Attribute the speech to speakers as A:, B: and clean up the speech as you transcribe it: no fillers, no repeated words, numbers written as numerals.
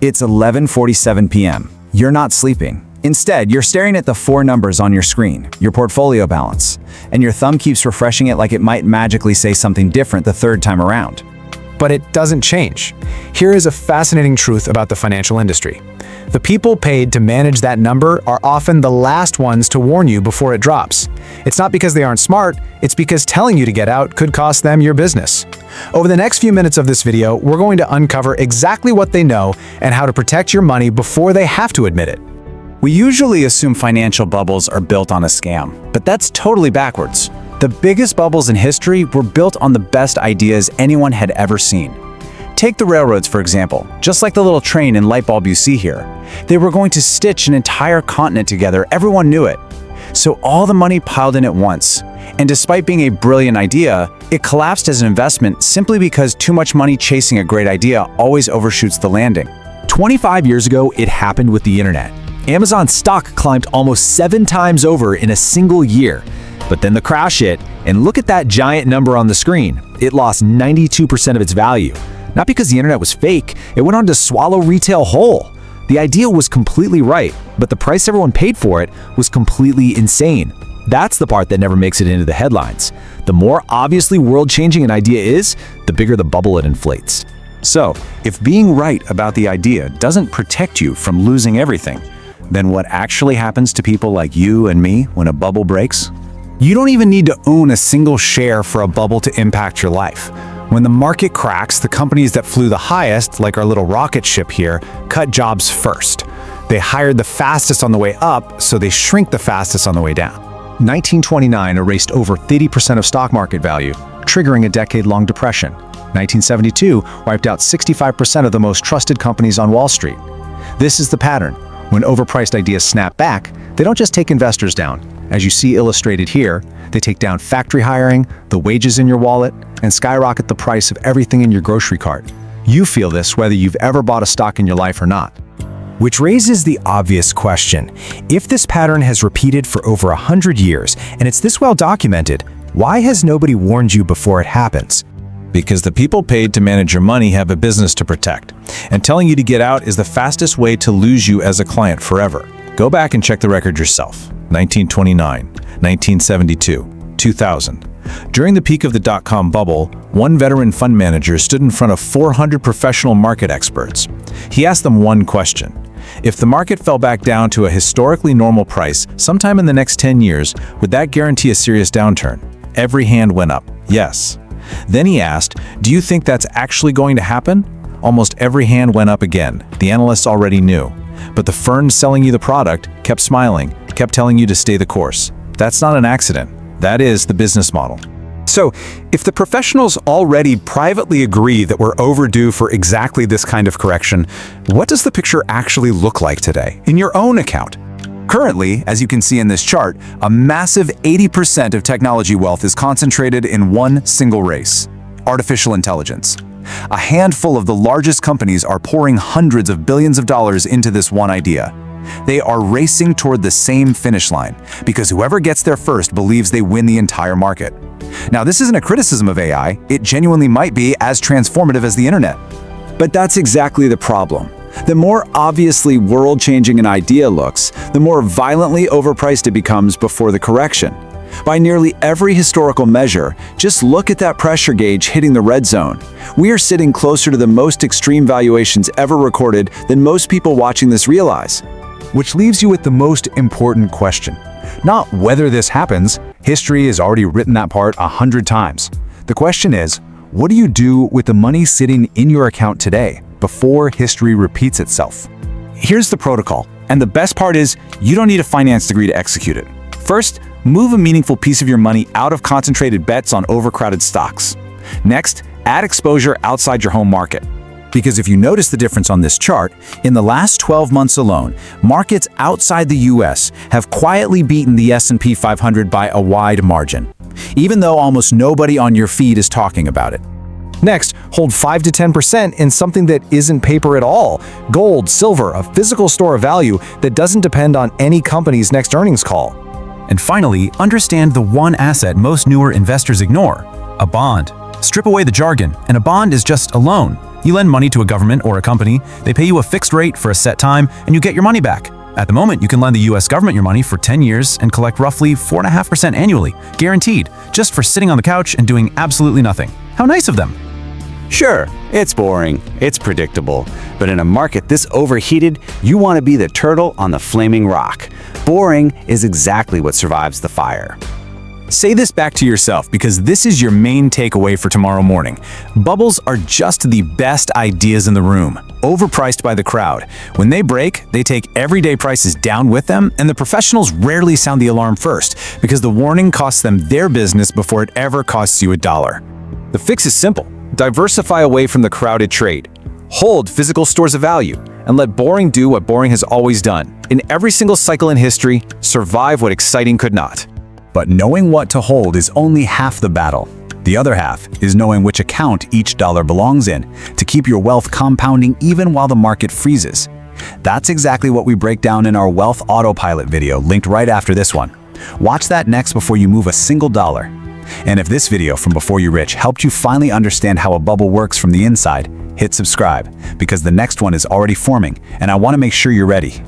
A: It's 11:47 p.m. You're not sleeping. Instead, you're staring at the four numbers on your screen, your portfolio balance, and your thumb keeps refreshing it like it might magically say something different the third time around.
B: But it doesn't change. Here is a fascinating truth about the financial industry. The people paid to manage that number are often the last ones to warn you before it drops. It's not because they aren't smart, it's because telling you to get out could cost them your business. Over the next few minutes of this video, we're going to uncover exactly what they know and how to protect your money before they have to admit it.
A: We usually assume financial bubbles are built on a scam, but that's totally backwards. The biggest bubbles in history were built on the best ideas anyone had ever seen. Take the railroads, for example. Just like the little train and light bulb you see here. They were going to stitch an entire continent together. Everyone knew it. So all the money piled in at once. And despite being a brilliant idea, it collapsed as an investment simply because too much money chasing a great idea always overshoots the landing.
C: 25 years ago, it happened with the internet. Amazon stock climbed almost 7 times over in a single year. But then the crash hit, and look at that giant number on the screen. It lost 92% of its value. Not because the internet was fake, it went on to swallow retail whole. The idea was completely right, but the price everyone paid for it was completely insane. That's the part that never makes it into the headlines. The more obviously world-changing an idea is, the bigger the bubble it inflates.
A: So, if being right about the idea doesn't protect you from losing everything, then what actually happens to people like you and me when a bubble breaks? You don't even need to own a single share for a bubble to impact your life. When the market cracks, the companies that flew the highest, like our little rocket ship here, cut jobs first. They hired the fastest on the way up, so they shrink the fastest on the way down. 1929 erased over 30% of stock market value, triggering a decade-long depression. 1972 wiped out 65% of the most trusted companies on Wall Street. This is the pattern. When overpriced ideas snap back, they don't just take investors down. As you see illustrated here, they take down factory hiring, the wages in your wallet, and skyrocket the price of everything in your grocery cart. You feel this whether you've ever bought a stock in your life or not.
C: Which raises the obvious question. If this pattern has repeated for over 100 years, and it's this well documented, why has nobody warned you before it happens?
D: Because the people paid to manage your money have a business to protect. And telling you to get out is the fastest way to lose you as a client forever. Go back and check the record yourself. 1929, 1972, 2000. During the peak of the dot-com bubble, one veteran fund manager stood in front of 400 professional market experts. He asked them one question. If the market fell back down to a historically normal price sometime in the next 10 years, would that guarantee a serious downturn? Every hand went up. Yes. Then he asked, do you think that's actually going to happen? Almost every hand went up again. The analysts already knew. But the firm selling you the product kept smiling, kept telling you to stay the course. That's not an accident. That is the business model.
A: So, if the professionals already privately agree that we're overdue for exactly this kind of correction, what does the picture actually look like today in your own account? Currently, as you can see in this chart, a massive 80% of technology wealth is concentrated in one single race: artificial intelligence. A handful of the largest companies are pouring hundreds of billions of dollars into this one idea. They are racing toward the same finish line, because whoever gets there first believes they win the entire market. Now, this isn't a criticism of AI, it genuinely might be as transformative as the internet. But that's exactly the problem. The more obviously world-changing an idea looks, the more violently overpriced it becomes before the correction. By nearly every historical measure, just look at that pressure gauge hitting the red zone. We are sitting closer to the most extreme valuations ever recorded than most people watching this realize.
C: Which leaves you with the most important question. Not whether this happens, history has already written that part 100 times. The question is, what do you do with the money sitting in your account today before history repeats itself?
A: Here's the protocol, and the best part is, you don't need a finance degree to execute it. First, move a meaningful piece of your money out of concentrated bets on overcrowded stocks. Next, add exposure outside your home market. Because if you notice the difference on this chart, in the last 12 months alone, markets outside the US have quietly beaten the S&P 500 by a wide margin, even though almost nobody on your feed is talking about it.
C: Next, hold 5 to 10% in something that isn't paper at all. Gold, silver, a physical store of value that doesn't depend on any company's next earnings call.
E: And finally, understand the one asset most newer investors ignore: a bond. Strip away the jargon, and a bond is just a loan. You lend money to a government or a company, they pay you a fixed rate for a set time, and you get your money back. At the moment, you can lend the US government your money for 10 years and collect roughly 4.5% annually, guaranteed, just for sitting on the couch and doing absolutely nothing. How nice of them.
F: Sure, it's boring, it's predictable, but in a market this overheated, you want to be the turtle on the flaming rock. Boring is exactly what survives the fire.
A: Say this back to yourself because this is your main takeaway for tomorrow morning. Bubbles are just the best ideas in the room, overpriced by the crowd. When they break, they take everyday prices down with them, and the professionals rarely sound the alarm first because the warning costs them their business before it ever costs you $1.
C: The fix is simple. Diversify away from the crowded trade. Hold physical stores of value, and let boring do what boring has always done. In every single cycle in history, survive what exciting could not.
A: But knowing what to hold is only half the battle. The other half is knowing which account each dollar belongs in to keep your wealth compounding even while the market freezes. That's exactly what we break down in our Wealth Autopilot video linked right after this one. Watch that next before you move a single dollar. And if this video from Before You're Rich helped you finally understand how a bubble works from the inside, hit subscribe because the next one is already forming and I want to make sure you're ready.